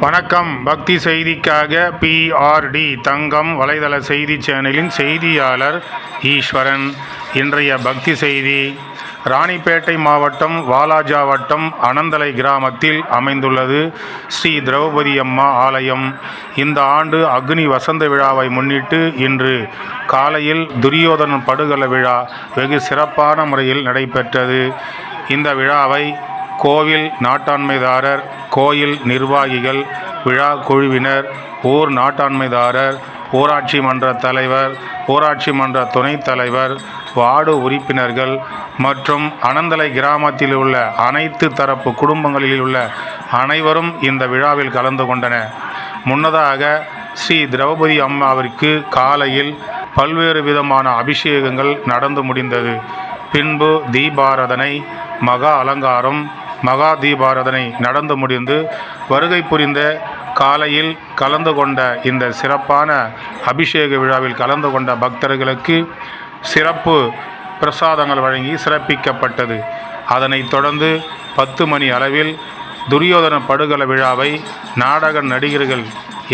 வணக்கம். பக்தி செய்திக்காக PRD தங்கம் வலைதள செய்தி சேனலின் செய்தியாளர் ஈஸ்வரன். இன்றைய பக்தி செய்தி ராணிப்பேட்டை மாவட்டம் வாலாஜா வட்டம் அனந்தலை கிராமத்தில் அமைந்துள்ளது ஸ்ரீ திரௌபதி அம்மா ஆலயம். இந்த ஆண்டு அக்னி வசந்த விழாவை முன்னிட்டு இன்று காலையில் துரியோதனன் படுகொலை விழா வெகு சிறப்பான முறையில் நடைபெற்றது. இந்த விழாவை கோவில் நாட்டாண்மைதாரர், கோயில் நிர்வாகிகள், விழா குழுவினர், ஊர் நாட்டாண்மைதாரர், ஊராட்சி மன்ற தலைவர், ஊராட்சி மன்ற துணைத் தலைவர், வார்டு உறுப்பினர்கள் மற்றும் அனந்தலை கிராமத்தில் உள்ள அனைத்து தரப்பு குடும்பங்களில் உள்ள அனைவரும் இந்த விழாவில் கலந்து கொண்டனர். முன்னதாக ஸ்ரீ திரௌபதி அம்மாவிற்கு காலையில் பல்வேறு விதமான அபிஷேகங்கள் நடந்து முடிந்தது. பின்பு தீபாராதனை, மகா அலங்காரம், மகா தீபாராதனை நடந்து முடிந்து வருகை புரிந்த காலையில் கலந்து கொண்ட இந்த சிறப்பான அபிஷேக விழாவில் கலந்து கொண்ட பக்தர்களுக்கு சிறப்பு பிரசாதங்கள் வழங்கி சிறப்பிக்கப்பட்டது. அதனைத் தொடர்ந்து 10 மணி அளவில் துரியோதன படுகொலை விழாவை நாடக நடிகர்கள்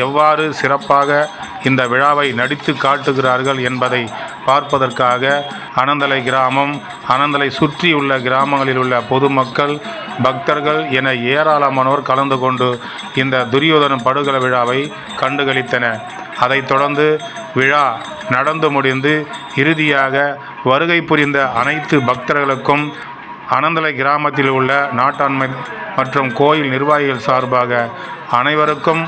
எவ்வாறு சிறப்பாக இந்த விழாவை நடித்து காட்டுகிறார்கள் என்பதை பார்ப்பதற்காக அனந்தலை கிராமம், அனந்தலை சுற்றியுள்ள கிராமங்களில் உள்ள பொதுமக்கள், பக்தர்கள் என ஏராளமானோர் கலந்து கொண்டு இந்த துரியோதன படுகொலை விழாவை கண்டுகளித்தனர். அதைத் தொடர்ந்து விழா நடந்து முடிந்து இறுதியாக வருகை புரிந்த அனைத்து பக்தர்களுக்கும் அனந்தலை கிராமத்தில் உள்ள நாட்டாண்மை மற்றும் கோயில் நிர்வாகிகள் சார்பாக அனைவருக்கும்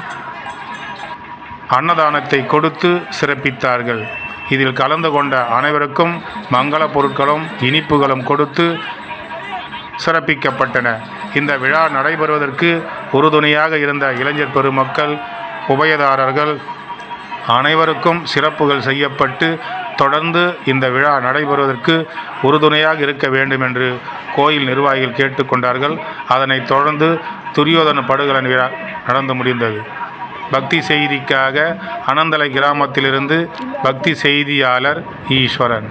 அன்னதானத்தை கொடுத்து சிறப்பித்தார்கள். இதில் கலந்து கொண்ட அனைவருக்கும் மங்கள பொருட்களும் இனிப்புகளும் கொடுத்து சிறப்பிக்கப்பட்டன. இந்த விழா நடைபெறுவதற்கு உறுதுணையாக இருந்த இளைஞர் பெருமக்கள், உபயதாரர்கள் அனைவருக்கும் சிறப்புகள் செய்யப்பட்டு தொடர்ந்து இந்த விழா நடைபெறுவதற்கு உறுதுணையாக இருக்க வேண்டும் என்று கோயில் நிர்வாகிகள் கேட்டுக்கொண்டார்கள். அதனைத் தொடர்ந்து துரியோதன படுகொலை விழா நடந்து முடிந்தது. பக்தி செய்திக்காக அனந்தலை கிராமத்திலிருந்து பக்தி செய்தியாளர் ஈஸ்வரன்.